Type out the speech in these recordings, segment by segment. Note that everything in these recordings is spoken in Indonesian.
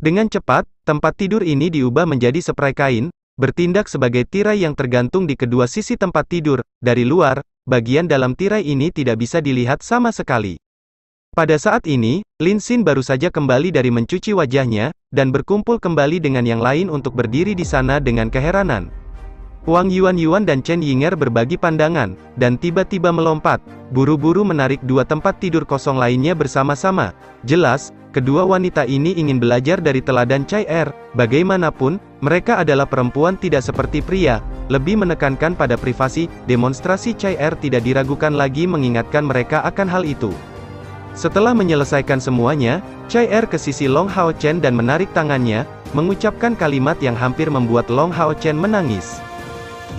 Dengan cepat, tempat tidur ini diubah menjadi spray kain, bertindak sebagai tirai yang tergantung di kedua sisi tempat tidur. Dari luar, bagian dalam tirai ini tidak bisa dilihat sama sekali. Pada saat ini, Lin Xin baru saja kembali dari mencuci wajahnya, dan berkumpul kembali dengan yang lain untuk berdiri di sana dengan keheranan. Wang Yuan dan Chen Yinger berbagi pandangan, dan tiba-tiba melompat, buru-buru menarik dua tempat tidur kosong lainnya bersama-sama. Jelas, kedua wanita ini ingin belajar dari teladan Chai Er. Bagaimanapun, mereka adalah perempuan tidak seperti pria, lebih menekankan pada privasi. Demonstrasi Chai Er tidak diragukan lagi mengingatkan mereka akan hal itu. Setelah menyelesaikan semuanya, Chai Er ke sisi Long Hao Chen dan menarik tangannya, mengucapkan kalimat yang hampir membuat Long Hao Chen menangis.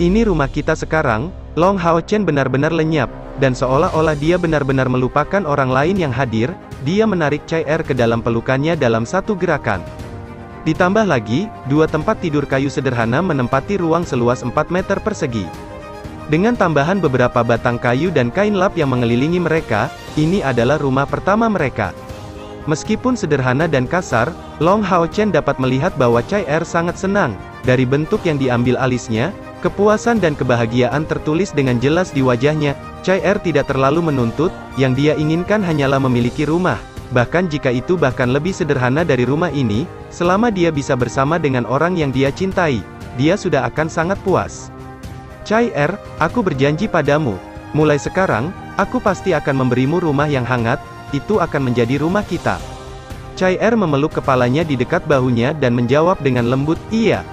Ini rumah kita sekarang. Long Hao Chen benar-benar lenyap, dan seolah-olah dia benar-benar melupakan orang lain yang hadir. Dia menarik Chai Er ke dalam pelukannya dalam satu gerakan. Ditambah lagi, dua tempat tidur kayu sederhana menempati ruang seluas 4 meter persegi. Dengan tambahan beberapa batang kayu dan kain lap yang mengelilingi mereka, ini adalah rumah pertama mereka. Meskipun sederhana dan kasar, Long Hao Chen dapat melihat bahwa Chai Er sangat senang. Dari bentuk yang diambil alisnya, kepuasan dan kebahagiaan tertulis dengan jelas di wajahnya. Chai Er tidak terlalu menuntut, yang dia inginkan hanyalah memiliki rumah. Bahkan jika itu bahkan lebih sederhana dari rumah ini, selama dia bisa bersama dengan orang yang dia cintai, dia sudah akan sangat puas. Chai Er, aku berjanji padamu, mulai sekarang, aku pasti akan memberimu rumah yang hangat, itu akan menjadi rumah kita. Chai Er memeluk kepalanya di dekat bahunya dan menjawab dengan lembut, iya.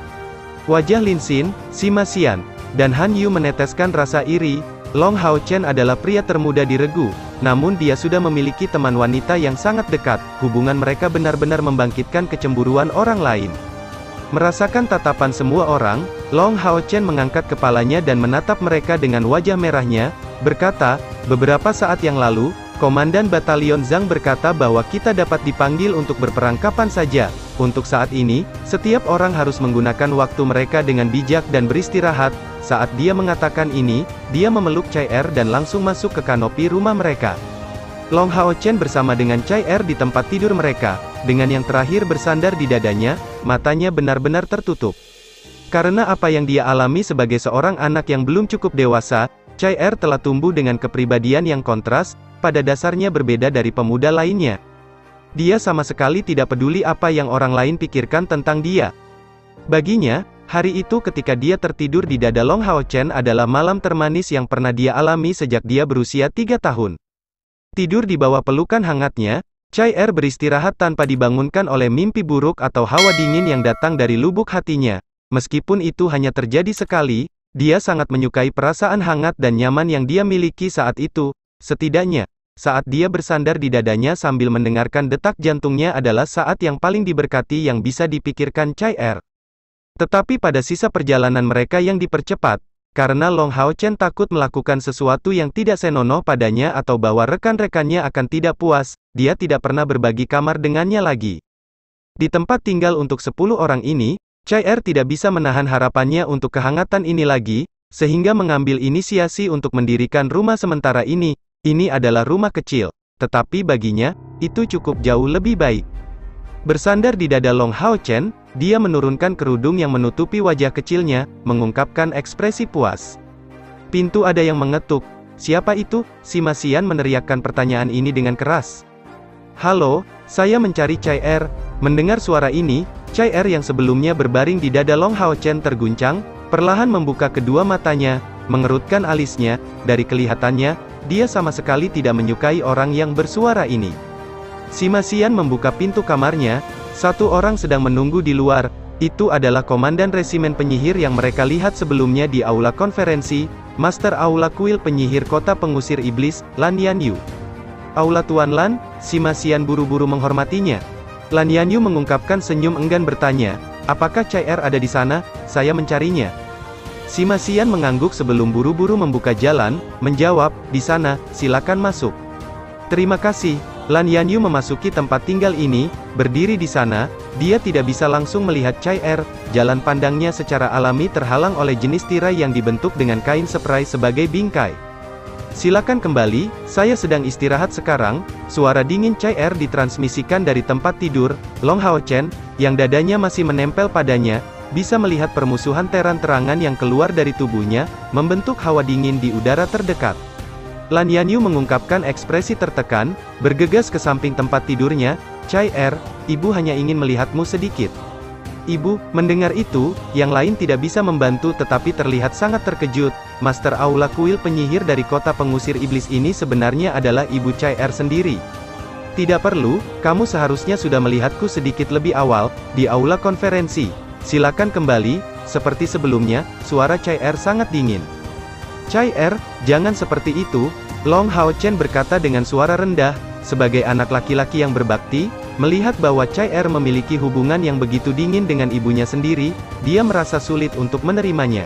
Wajah Lin Xin, Sima Xian, dan Han Yu meneteskan rasa iri. Long Hao Chen adalah pria termuda di Regu, namun dia sudah memiliki teman wanita yang sangat dekat. Hubungan mereka benar-benar membangkitkan kecemburuan orang lain. Merasakan tatapan semua orang, Long Hao Chen mengangkat kepalanya dan menatap mereka dengan wajah merahnya, berkata, beberapa saat yang lalu, Komandan Batalion Zhang berkata bahwa kita dapat dipanggil untuk berperang kapan saja. Untuk saat ini, setiap orang harus menggunakan waktu mereka dengan bijak dan beristirahat. Saat dia mengatakan ini, dia memeluk Chai Er dan langsung masuk ke kanopi rumah mereka. Long Hao Chen bersama dengan Chai Er di tempat tidur mereka, dengan yang terakhir bersandar di dadanya, matanya benar-benar tertutup. Karena apa yang dia alami sebagai seorang anak yang belum cukup dewasa, Chai Er telah tumbuh dengan kepribadian yang kontras, pada dasarnya berbeda dari pemuda lainnya. Dia sama sekali tidak peduli apa yang orang lain pikirkan tentang dia. Baginya, hari itu ketika dia tertidur di dada Long Hao Chen adalah malam termanis yang pernah dia alami sejak dia berusia 3 tahun. Tidur di bawah pelukan hangatnya, Chai Er beristirahat tanpa dibangunkan oleh mimpi buruk atau hawa dingin yang datang dari lubuk hatinya. Meskipun itu hanya terjadi sekali, dia sangat menyukai perasaan hangat dan nyaman yang dia miliki saat itu. Setidaknya, saat dia bersandar di dadanya sambil mendengarkan detak jantungnya adalah saat yang paling diberkati yang bisa dipikirkan Chai Er. Tetapi pada sisa perjalanan mereka yang dipercepat, karena Long Hao Chen takut melakukan sesuatu yang tidak senonoh padanya atau bahwa rekan-rekannya akan tidak puas, dia tidak pernah berbagi kamar dengannya lagi. Di tempat tinggal untuk 10 orang ini, Chai Er tidak bisa menahan harapannya untuk kehangatan ini lagi, sehingga mengambil inisiasi untuk mendirikan rumah sementara ini. Ini adalah rumah kecil, tetapi baginya, itu cukup jauh lebih baik. Bersandar di dada Long Hao Chen, dia menurunkan kerudung yang menutupi wajah kecilnya, mengungkapkan ekspresi puas. Pintu ada yang mengetuk. Siapa itu? Sima Xian meneriakkan pertanyaan ini dengan keras. Halo, saya mencari Chai Er. Mendengar suara ini, Chai Er yang sebelumnya berbaring di dada Long Hao Chen terguncang, perlahan membuka kedua matanya, mengerutkan alisnya. Dari kelihatannya, dia sama sekali tidak menyukai orang yang bersuara ini. Sima Xian membuka pintu kamarnya, satu orang sedang menunggu di luar. Itu adalah komandan resimen penyihir yang mereka lihat sebelumnya di aula konferensi, Master Aula Kuil Penyihir Kota Pengusir Iblis, Lan Yanyu. Aula Tuan Lan, Sima Xian buru-buru menghormatinya. Lan Yanyu mengungkapkan senyum enggan bertanya, apakah Chai Er ada di sana? Saya mencarinya. Sima Xian mengangguk sebelum buru-buru membuka jalan, menjawab, di sana, silakan masuk. Terima kasih. Lan Yanyu memasuki tempat tinggal ini, berdiri di sana, dia tidak bisa langsung melihat Chai Er, jalan pandangnya secara alami terhalang oleh jenis tirai yang dibentuk dengan kain spray sebagai bingkai. Silakan kembali, saya sedang istirahat sekarang." Suara dingin Chai Er ditransmisikan dari tempat tidur. Long Hao Chen, yang dadanya masih menempel padanya, bisa melihat permusuhan terang-terangan yang keluar dari tubuhnya, membentuk hawa dingin di udara terdekat. Lan Yanyu mengungkapkan ekspresi tertekan, bergegas ke samping tempat tidurnya. "Chai Er, ibu hanya ingin melihatmu sedikit." Ibu, mendengar itu, yang lain tidak bisa membantu tetapi terlihat sangat terkejut. Master Aula Kuil penyihir dari kota pengusir iblis ini sebenarnya adalah Ibu Chai Er sendiri. "Tidak perlu, kamu seharusnya sudah melihatku sedikit lebih awal, di aula konferensi. Silakan kembali." Seperti sebelumnya, suara Chai Er sangat dingin. "Chai Er, jangan seperti itu." Long Hao Chen berkata dengan suara rendah. Sebagai anak laki-laki yang berbakti, melihat bahwa Chai Er memiliki hubungan yang begitu dingin dengan ibunya sendiri, dia merasa sulit untuk menerimanya.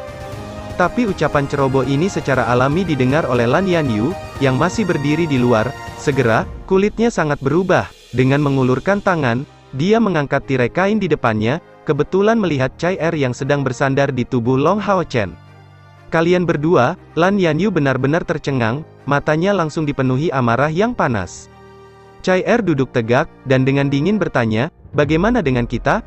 Tapi ucapan ceroboh ini secara alami didengar oleh Lan Yanyu, yang masih berdiri di luar. Segera, kulitnya sangat berubah. Dengan mengulurkan tangan, dia mengangkat tirai kain di depannya, kebetulan melihat Chai Er yang sedang bersandar di tubuh Long Hao Chen. "Kalian berdua," Lan Yanyu benar-benar tercengang, matanya langsung dipenuhi amarah yang panas. Chai Er duduk tegak, dan dengan dingin bertanya, "Bagaimana dengan kita?"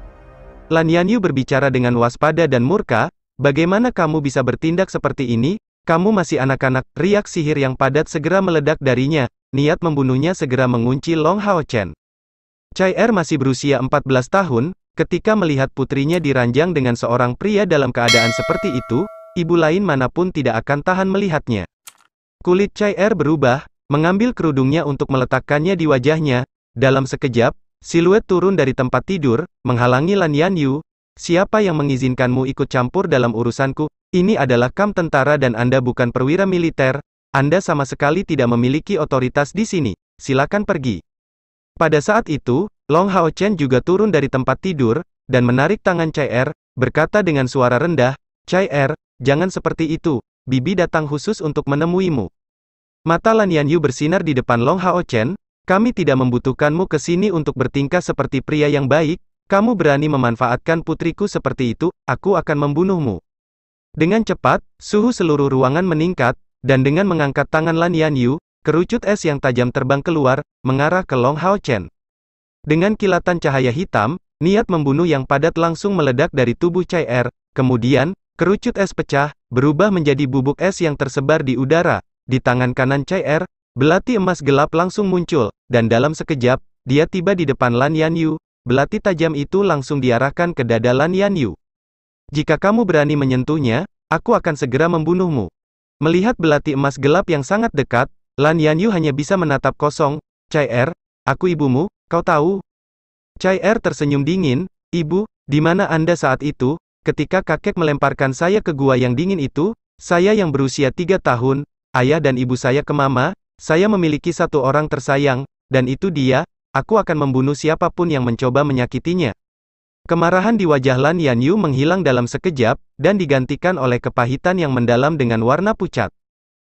Lan Yanyu berbicara dengan waspada dan murka, "Bagaimana kamu bisa bertindak seperti ini? Kamu masih anak-anak." Riak sihir yang padat segera meledak darinya, niat membunuhnya segera mengunci Long Hao Chen. Chai Er masih berusia 14 tahun, ketika melihat putrinya diranjang dengan seorang pria dalam keadaan seperti itu, ibu lain manapun tidak akan tahan melihatnya. Kulit Chai Er berubah, mengambil kerudungnya untuk meletakkannya di wajahnya. Dalam sekejap, siluet turun dari tempat tidur, menghalangi Lan Yanyu. "Siapa yang mengizinkanmu ikut campur dalam urusanku? Ini adalah kamp tentara dan Anda bukan perwira militer. Anda sama sekali tidak memiliki otoritas di sini. Silakan pergi." Pada saat itu, Long Hao Chen juga turun dari tempat tidur, dan menarik tangan Chai Er, berkata dengan suara rendah, "Chai Er, jangan seperti itu. Bibi datang khusus untuk menemuimu." Mata Lan Yanyu bersinar di depan Long Hao Chen. "Kami tidak membutuhkanmu ke sini untuk bertingkah seperti pria yang baik. Kamu berani memanfaatkan putriku seperti itu, aku akan membunuhmu." Dengan cepat, suhu seluruh ruangan meningkat, dan dengan mengangkat tangan Lan Yanyu, kerucut es yang tajam terbang keluar, mengarah ke Long Hao Chen. Dengan kilatan cahaya hitam, niat membunuh yang padat langsung meledak dari tubuh Chai Er. Kemudian, kerucut es pecah, berubah menjadi bubuk es yang tersebar di udara. Di tangan kanan Chai Er, belati emas gelap langsung muncul, dan dalam sekejap, dia tiba di depan Lan Yanyu. Belati tajam itu langsung diarahkan ke dada Lan Yanyu. "Jika kamu berani menyentuhnya, aku akan segera membunuhmu." Melihat belati emas gelap yang sangat dekat, Lan Yanyu hanya bisa menatap kosong. "Chai Er, aku ibumu, kau tahu?" Chai Er tersenyum dingin, "Ibu, di mana Anda saat itu, ketika kakek melemparkan saya ke gua yang dingin itu? Saya yang berusia 3 tahun, ayah dan ibu saya ke mama, saya memiliki satu orang tersayang, dan itu dia. Aku akan membunuh siapapun yang mencoba menyakitinya." Kemarahan di wajah Lan Yanyu menghilang dalam sekejap, dan digantikan oleh kepahitan yang mendalam dengan warna pucat.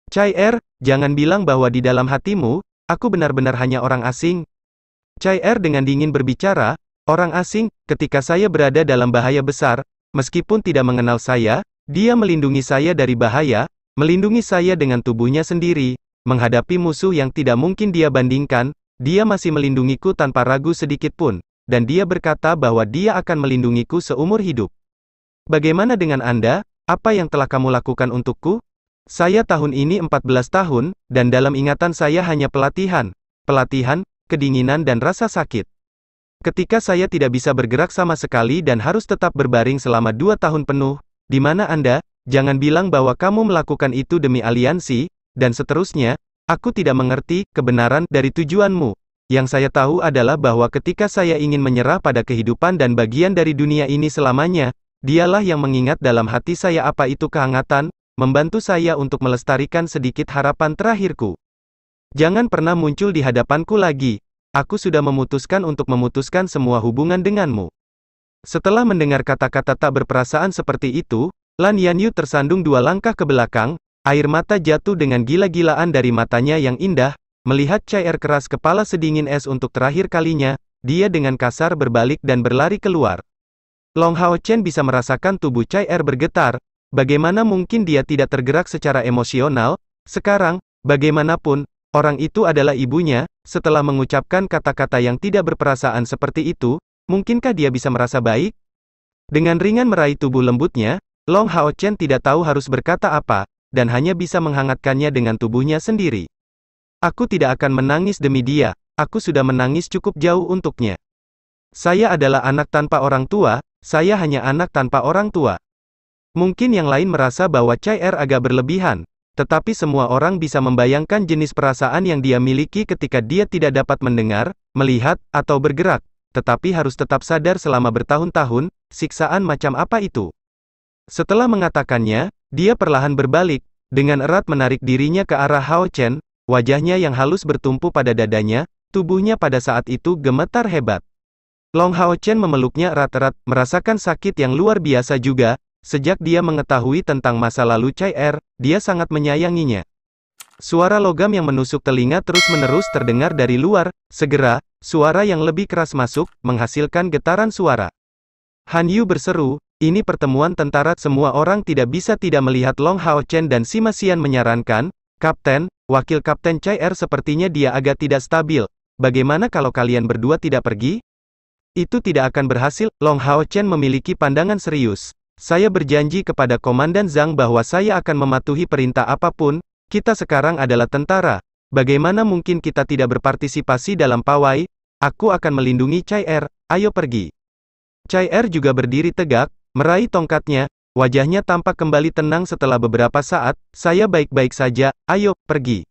"Chai Er, jangan bilang bahwa di dalam hatimu, aku benar-benar hanya orang asing." Chai Er dengan dingin berbicara, "Orang asing, ketika saya berada dalam bahaya besar, meskipun tidak mengenal saya, dia melindungi saya dari bahaya, melindungi saya dengan tubuhnya sendiri, menghadapi musuh yang tidak mungkin dia bandingkan, dia masih melindungiku tanpa ragu sedikit pun, dan dia berkata bahwa dia akan melindungiku seumur hidup. Bagaimana dengan Anda? Apa yang telah kamu lakukan untukku? Saya tahun ini 14 tahun, dan dalam ingatan saya hanya pelatihan, kedinginan dan rasa sakit. Ketika saya tidak bisa bergerak sama sekali dan harus tetap berbaring selama 2 tahun penuh, di mana Anda? Jangan bilang bahwa kamu melakukan itu demi aliansi, dan seterusnya. Aku tidak mengerti kebenaran dari tujuanmu. Yang saya tahu adalah bahwa ketika saya ingin menyerah pada kehidupan dan bagian dari dunia ini selamanya, dialah yang mengingat dalam hati saya apa itu kehangatan, membantu saya untuk melestarikan sedikit harapan terakhirku. Jangan pernah muncul di hadapanku lagi. Aku sudah memutuskan untuk memutuskan semua hubungan denganmu." Setelah mendengar kata-kata tak berperasaan seperti itu, Lan Yanyu tersandung 2 langkah ke belakang, air mata jatuh dengan gila-gilaan dari matanya yang indah. Melihat Chai Er keras kepala sedingin es untuk terakhir kalinya, dia dengan kasar berbalik dan berlari keluar. Long Hao Chen bisa merasakan tubuh Chai Er bergetar. Bagaimana mungkin dia tidak tergerak secara emosional? Sekarang, Bagaimanapun, orang itu adalah ibunya. Setelah mengucapkan kata-kata yang tidak berperasaan seperti itu, mungkinkah dia bisa merasa baik? Dengan ringan meraih tubuh lembutnya, Long Hao Chen tidak tahu harus berkata apa, dan hanya bisa menghangatkannya dengan tubuhnya sendiri. Aku tidak akan menangis demi dia, aku sudah menangis cukup jauh untuknya. Saya adalah anak tanpa orang tua, saya hanya anak tanpa orang tua. Mungkin yang lain merasa bahwa Chai Er agak berlebihan, tetapi semua orang bisa membayangkan jenis perasaan yang dia miliki ketika dia tidak dapat mendengar, melihat, atau bergerak, tetapi harus tetap sadar selama bertahun-tahun. Siksaan macam apa itu? Setelah mengatakannya, dia perlahan berbalik, dengan erat menarik dirinya ke arah Hao Chen, wajahnya yang halus bertumpu pada dadanya, tubuhnya pada saat itu gemetar hebat. Long Hao Chen memeluknya erat-erat, merasakan sakit yang luar biasa juga. Sejak dia mengetahui tentang masa lalu Chai Er, dia sangat menyayanginya. Suara logam yang menusuk telinga terus-menerus terdengar dari luar. Segera, suara yang lebih keras masuk, menghasilkan getaran suara. Han Yu berseru, ini pertemuan tentara. Semua orang tidak bisa tidak melihat Long Hao Chen dan Sima Xian menyarankan, Kapten, wakil Kapten Chai Er sepertinya dia agak tidak stabil. Bagaimana kalau kalian berdua tidak pergi? Itu tidak akan berhasil. Long Hao Chen memiliki pandangan serius. Saya berjanji kepada Komandan Zhang bahwa saya akan mematuhi perintah apapun. Kita sekarang adalah tentara. Bagaimana mungkin kita tidak berpartisipasi dalam pawai? Aku akan melindungi Chai Er, ayo pergi. Chai Er juga berdiri tegak, meraih tongkatnya, wajahnya tampak kembali tenang setelah beberapa saat. Saya baik-baik saja, ayo, pergi.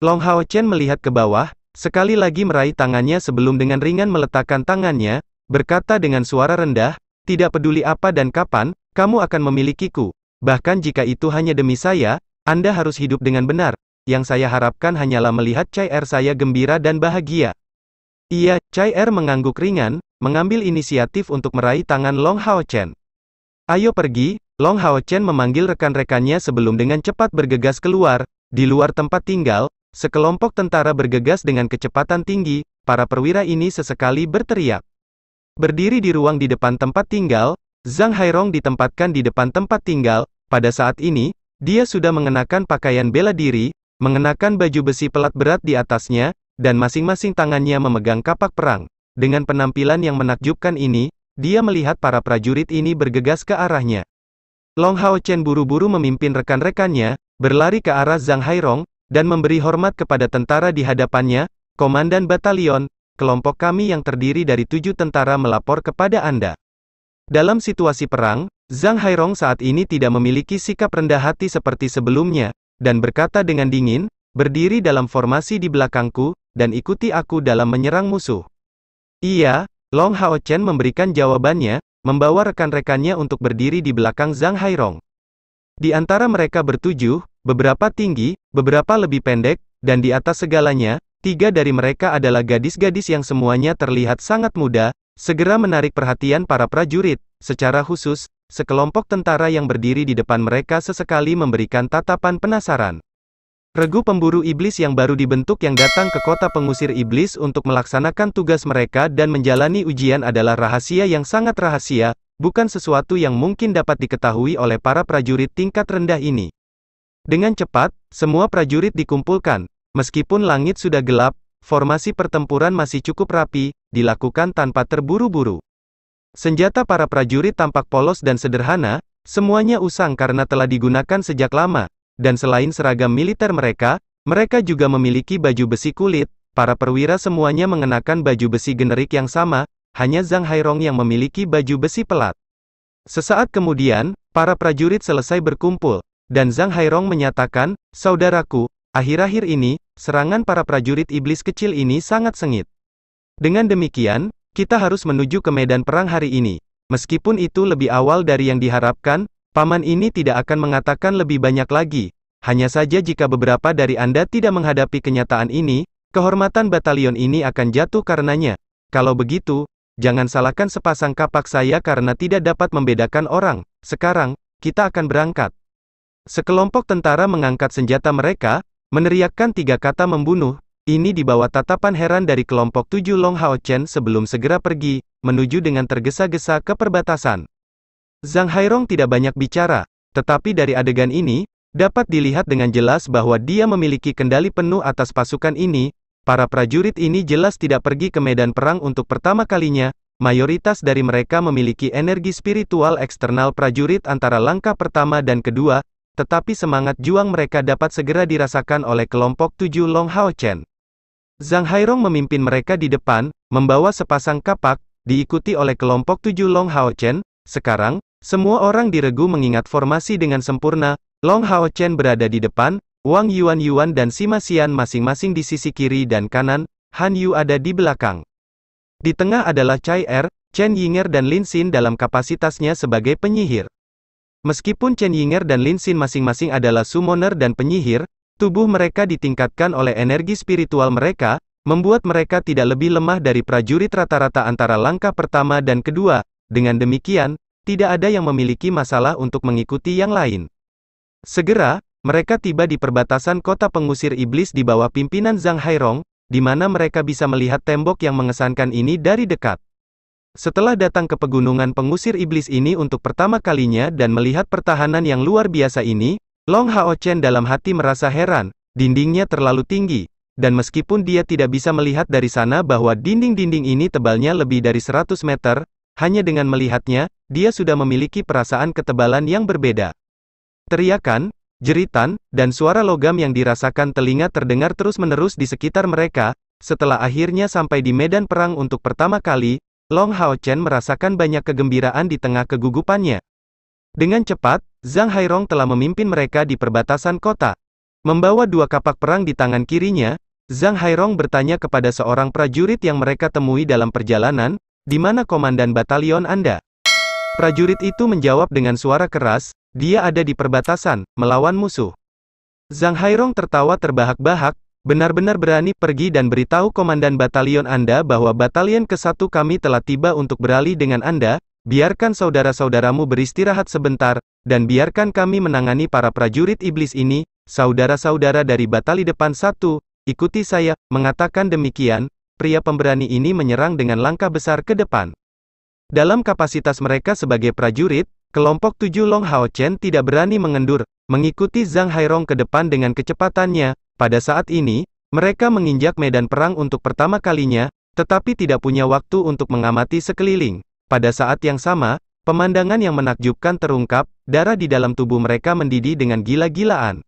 Long Hao Chen melihat ke bawah, sekali lagi meraih tangannya sebelum dengan ringan meletakkan tangannya, berkata dengan suara rendah, tidak peduli apa dan kapan, kamu akan memilikiku. Bahkan jika itu hanya demi saya, Anda harus hidup dengan benar. Yang saya harapkan hanyalah melihat Chai Er saya gembira dan bahagia. Iya, Chai Er mengangguk ringan, mengambil inisiatif untuk meraih tangan Long Hao Chen. Ayo pergi. Long Hao Chen memanggil rekan-rekannya sebelum dengan cepat bergegas keluar. Di luar tempat tinggal, sekelompok tentara bergegas dengan kecepatan tinggi. Para perwira ini sesekali berteriak. Berdiri di ruang di depan tempat tinggal, Zhang Hairong ditempatkan di depan tempat tinggal. Pada saat ini, dia sudah mengenakan pakaian bela diri, mengenakan baju besi pelat berat di atasnya, dan masing-masing tangannya memegang kapak perang. Dengan penampilan yang menakjubkan ini, dia melihat para prajurit ini bergegas ke arahnya. Long Hao Chen buru-buru memimpin rekan-rekannya, berlari ke arah Zhang Hairong, dan memberi hormat kepada tentara di hadapannya. Komandan batalion, kelompok kami yang terdiri dari 7 tentara melapor kepada Anda. Dalam situasi perang, Zhang Hairong saat ini tidak memiliki sikap rendah hati seperti sebelumnya, dan berkata dengan dingin, berdiri dalam formasi di belakangku, dan ikuti aku dalam menyerang musuh. Iya, Long Hao Chen memberikan jawabannya, membawa rekan-rekannya untuk berdiri di belakang Zhang Hairong. Di antara mereka bertujuh, beberapa tinggi, beberapa lebih pendek, dan di atas segalanya, 3 dari mereka adalah gadis-gadis yang semuanya terlihat sangat muda. Segera menarik perhatian para prajurit. Secara khusus, sekelompok tentara yang berdiri di depan mereka sesekali memberikan tatapan penasaran. Regu pemburu iblis yang baru dibentuk yang datang ke kota pengusir iblis untuk melaksanakan tugas mereka dan menjalani ujian adalah rahasia yang sangat rahasia, bukan sesuatu yang mungkin dapat diketahui oleh para prajurit tingkat rendah ini. Dengan cepat, semua prajurit dikumpulkan. Meskipun langit sudah gelap, formasi pertempuran masih cukup rapi, dilakukan tanpa terburu-buru. Senjata para prajurit tampak polos dan sederhana, semuanya usang karena telah digunakan sejak lama, dan selain seragam militer mereka, mereka juga memiliki baju besi kulit. Para perwira semuanya mengenakan baju besi generik yang sama, hanya Zhang Hairong yang memiliki baju besi pelat. Sesaat kemudian, para prajurit selesai berkumpul, dan Zhang Hairong menyatakan, saudaraku, akhir-akhir ini, serangan para prajurit iblis kecil ini sangat sengit. Dengan demikian, kita harus menuju ke medan perang hari ini. Meskipun itu lebih awal dari yang diharapkan, paman ini tidak akan mengatakan lebih banyak lagi. Hanya saja jika beberapa dari Anda tidak menghadapi kenyataan ini, kehormatan batalion ini akan jatuh karenanya. Kalau begitu, jangan salahkan sepasang kapak saya karena tidak dapat membedakan orang. Sekarang, kita akan berangkat. Sekelompok tentara mengangkat senjata mereka, meneriakkan 3 kata membunuh. Ini di bawah tatapan heran dari kelompok 7 Long Hao Chen sebelum segera pergi, menuju dengan tergesa-gesa ke perbatasan. Zhang Hairong tidak banyak bicara, tetapi dari adegan ini, Dapat dilihat dengan jelas bahwa dia memiliki kendali penuh atas pasukan ini. Para prajurit ini jelas tidak pergi ke medan perang untuk pertama kalinya. Mayoritas dari mereka memiliki energi spiritual eksternal prajurit antara langkah pertama dan kedua, tetapi semangat juang mereka dapat segera dirasakan oleh kelompok 7 Long Hao Chen. Zhang Hairong memimpin mereka di depan, membawa sepasang kapak, diikuti oleh kelompok 7 Long Hao Chen. Sekarang, semua orang diregu mengingat formasi dengan sempurna. Long Hao Chen berada di depan, Wang Yuan dan Sima Xian masing-masing di sisi kiri dan kanan, Han Yu ada di belakang. Di tengah adalah Cai Er, Chen Yinger dan Lin Xin dalam kapasitasnya sebagai penyihir. Meskipun Chen Yinger dan Lin Xin masing-masing adalah summoner dan penyihir, tubuh mereka ditingkatkan oleh energi spiritual mereka, membuat mereka tidak lebih lemah dari prajurit rata-rata antara langkah pertama dan kedua. Dengan demikian, tidak ada yang memiliki masalah untuk mengikuti yang lain. Segera, mereka tiba di perbatasan kota pengusir iblis di bawah pimpinan Zhang Hairong, di mana mereka bisa melihat tembok yang mengesankan ini dari dekat. Setelah datang ke pegunungan pengusir iblis ini untuk pertama kalinya dan melihat pertahanan yang luar biasa ini, Long Hao Chen dalam hati merasa heran, dindingnya terlalu tinggi, dan meskipun dia tidak bisa melihat dari sana bahwa dinding-dinding ini tebalnya lebih dari 100 meter, hanya dengan melihatnya, dia sudah memiliki perasaan ketebalan yang berbeda. Teriakan, jeritan, dan suara logam yang dirasakan telinga terdengar terus-menerus di sekitar mereka. Setelah akhirnya sampai di medan perang untuk pertama kali, Long Hao Chen merasakan banyak kegembiraan di tengah kegugupannya. Dengan cepat, Zhang Hairong telah memimpin mereka di perbatasan kota. Membawa 2 kapak perang di tangan kirinya, Zhang Hairong bertanya kepada seorang prajurit yang mereka temui dalam perjalanan, "Di mana komandan batalion Anda?" Prajurit itu menjawab dengan suara keras, "Dia ada di perbatasan, melawan musuh." Zhang Hairong tertawa terbahak-bahak, "Benar-benar berani, pergi dan beritahu komandan batalion Anda bahwa batalion ke-1 kami telah tiba untuk beralih dengan Anda, biarkan saudara-saudaramu beristirahat sebentar, dan biarkan kami menangani para prajurit iblis ini, saudara-saudara dari batali depan 1, ikuti saya." Mengatakan demikian, pria pemberani ini menyerang dengan langkah besar ke depan. Dalam kapasitas mereka sebagai prajurit, kelompok 7 Long Hao Chen tidak berani mengendur, mengikuti Zhang Hairong ke depan dengan kecepatannya. Pada saat ini, mereka menginjak medan perang untuk pertama kalinya, tetapi tidak punya waktu untuk mengamati sekeliling. Pada saat yang sama, pemandangan yang menakjubkan terungkap, darah di dalam tubuh mereka mendidih dengan gila-gilaan.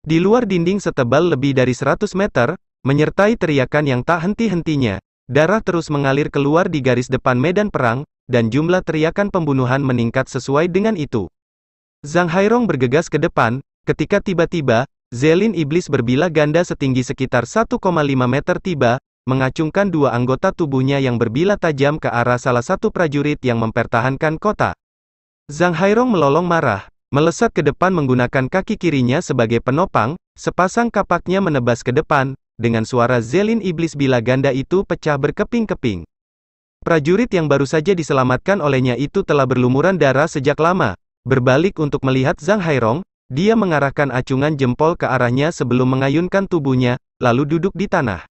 Di luar dinding setebal lebih dari 100 meter, menyertai teriakan yang tak henti-hentinya, darah terus mengalir keluar di garis depan medan perang, dan jumlah teriakan pembunuhan meningkat sesuai dengan itu. Zhang Hairong bergegas ke depan, ketika tiba-tiba, Zelin iblis berbilah ganda setinggi sekitar 1,5 meter tiba, mengacungkan 2 anggota tubuhnya yang berbilah tajam ke arah salah satu prajurit yang mempertahankan kota. Zhang Hairong melolong marah, melesat ke depan menggunakan kaki kirinya sebagai penopang, sepasang kapaknya menebas ke depan, dengan suara Zelin iblis bilah ganda itu pecah berkeping-keping. Prajurit yang baru saja diselamatkan olehnya itu telah berlumuran darah sejak lama. Berbalik untuk melihat Zhang Hairong, dia mengarahkan acungan jempol ke arahnya sebelum mengayunkan tubuhnya, lalu duduk di tanah.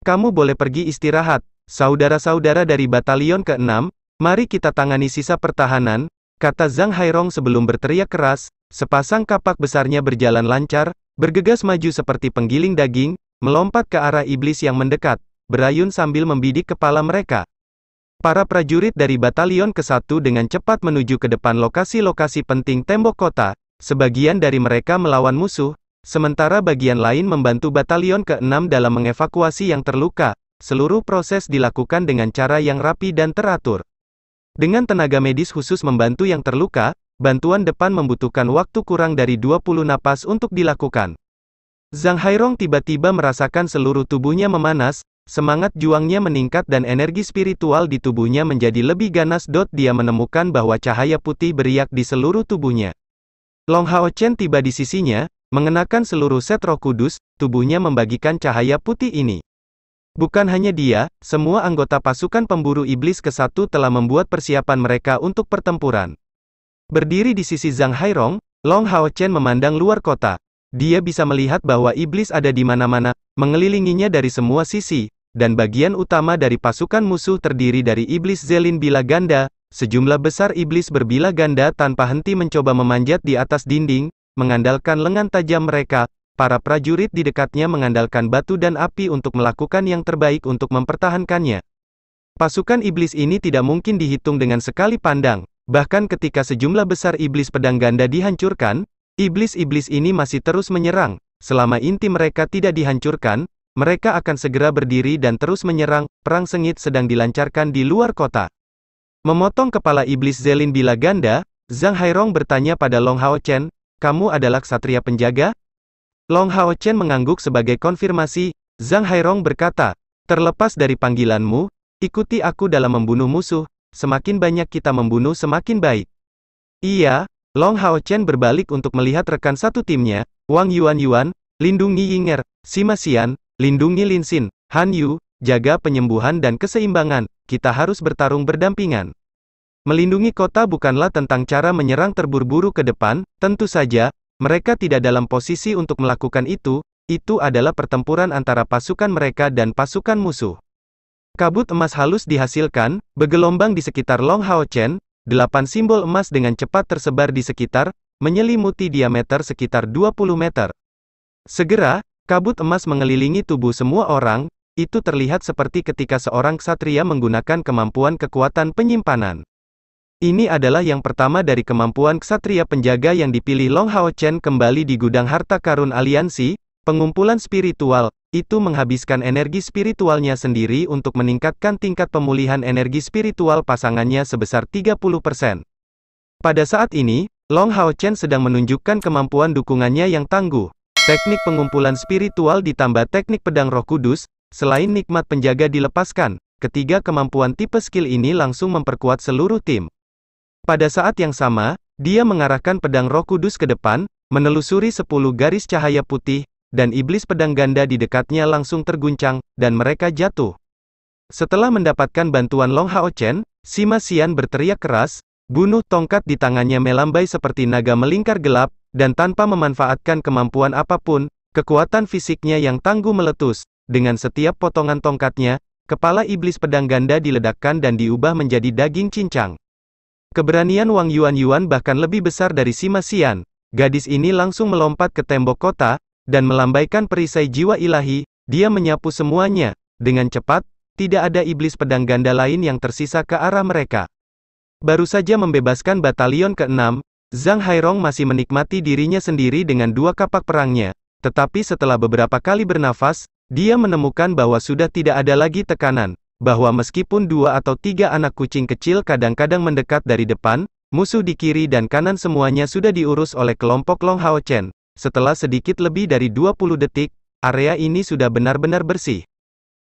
"Kamu boleh pergi istirahat, saudara-saudara dari batalion ke-6, mari kita tangani sisa pertahanan," kata Zhang Hairong sebelum berteriak keras. Sepasang kapak besarnya berjalan lancar, bergegas maju seperti penggiling daging, melompat ke arah iblis yang mendekat, berayun sambil membidik kepala mereka. Para prajurit dari batalion ke-1 dengan cepat menuju ke depan lokasi-lokasi penting tembok kota. Sebagian dari mereka melawan musuh, sementara bagian lain membantu batalion ke-6 dalam mengevakuasi yang terluka. Seluruh proses dilakukan dengan cara yang rapi dan teratur. Dengan tenaga medis khusus membantu yang terluka, bantuan depan membutuhkan waktu kurang dari 20 napas untuk dilakukan. Zhang Hairong tiba-tiba merasakan seluruh tubuhnya memanas, semangat juangnya meningkat dan energi spiritual di tubuhnya menjadi lebih ganas. Dia menemukan bahwa cahaya putih beriak di seluruh tubuhnya. Long Hao Chen tiba di sisinya, mengenakan seluruh set roh kudus, tubuhnya membagikan cahaya putih ini. Bukan hanya dia, semua anggota pasukan pemburu iblis ke-1 telah membuat persiapan mereka untuk pertempuran. Berdiri di sisi Zhang Hairong, Long Hao Chen memandang luar kota. Dia bisa melihat bahwa iblis ada di mana-mana, mengelilinginya dari semua sisi, dan bagian utama dari pasukan musuh terdiri dari iblis Zelin bilah ganda. Sejumlah besar iblis berbilah ganda tanpa henti mencoba memanjat di atas dinding, mengandalkan lengan tajam mereka. Para prajurit di dekatnya mengandalkan batu dan api untuk melakukan yang terbaik untuk mempertahankannya. Pasukan iblis ini tidak mungkin dihitung dengan sekali pandang. Bahkan ketika sejumlah besar iblis pedang ganda dihancurkan, iblis-iblis ini masih terus menyerang. Selama inti mereka tidak dihancurkan, mereka akan segera berdiri dan terus menyerang. Perang sengit sedang dilancarkan di luar kota. Memotong kepala iblis Zelin bila ganda, Zhang Hairong bertanya pada Long Hao Chen, "Kamu adalah ksatria penjaga?" Long Hao Chen mengangguk sebagai konfirmasi. Zhang Hairong berkata, "Terlepas dari panggilanmu, ikuti aku dalam membunuh musuh. Semakin banyak kita membunuh semakin baik." Iya, Long Hao Chen berbalik untuk melihat rekan satu timnya, Wang Yuan, lindungi Yinger, Sima Xian, lindungi Lin Xin, Han Yu, jaga penyembuhan dan keseimbangan, kita harus bertarung berdampingan. Melindungi kota bukanlah tentang cara menyerang terburu-buru ke depan, tentu saja, mereka tidak dalam posisi untuk melakukan itu adalah pertempuran antara pasukan mereka dan pasukan musuh. Kabut emas halus dihasilkan, bergelombang di sekitar Long Hao Chen, 8 simbol emas dengan cepat tersebar di sekitar, menyelimuti diameter sekitar 20 meter. Segera, kabut emas mengelilingi tubuh semua orang, itu terlihat seperti ketika seorang ksatria menggunakan kemampuan kekuatan penyimpanan. Ini adalah yang pertama dari kemampuan ksatria penjaga yang dipilih Long Hao Chen kembali di gudang harta karun aliansi, pengumpulan spiritual, itu menghabiskan energi spiritualnya sendiri untuk meningkatkan tingkat pemulihan energi spiritual pasangannya sebesar 30%. Pada saat ini, Long Hao Chen sedang menunjukkan kemampuan dukungannya yang tangguh. Teknik pengumpulan spiritual ditambah teknik pedang Roh Kudus, selain nikmat penjaga dilepaskan, ketiga kemampuan tipe skill ini langsung memperkuat seluruh tim. Pada saat yang sama, dia mengarahkan pedang Roh Kudus ke depan, menelusuri 10 garis cahaya putih, dan iblis pedang ganda di dekatnya langsung terguncang, dan mereka jatuh. Setelah mendapatkan bantuan Long Hao Chen, Sima Xian berteriak keras, bunuh tongkat di tangannya melambai seperti naga melingkar gelap, dan tanpa memanfaatkan kemampuan apapun, kekuatan fisiknya yang tangguh meletus. Dengan setiap potongan tongkatnya, kepala iblis pedang ganda diledakkan dan diubah menjadi daging cincang. Keberanian Wang Yuan bahkan lebih besar dari Sima Xian. Gadis ini langsung melompat ke tembok kota, dan melambaikan perisai jiwa ilahi, dia menyapu semuanya. Dengan cepat, tidak ada iblis pedang ganda lain yang tersisa ke arah mereka. Baru saja membebaskan batalion ke-6, Zhang Hairong masih menikmati dirinya sendiri dengan 2 kapak perangnya. Tetapi setelah beberapa kali bernafas, dia menemukan bahwa sudah tidak ada lagi tekanan. Bahwa meskipun 2 atau 3 anak kucing kecil kadang-kadang mendekat dari depan, musuh di kiri dan kanan semuanya sudah diurus oleh kelompok Long Hao Chen. Setelah sedikit lebih dari 20 detik, area ini sudah benar-benar bersih.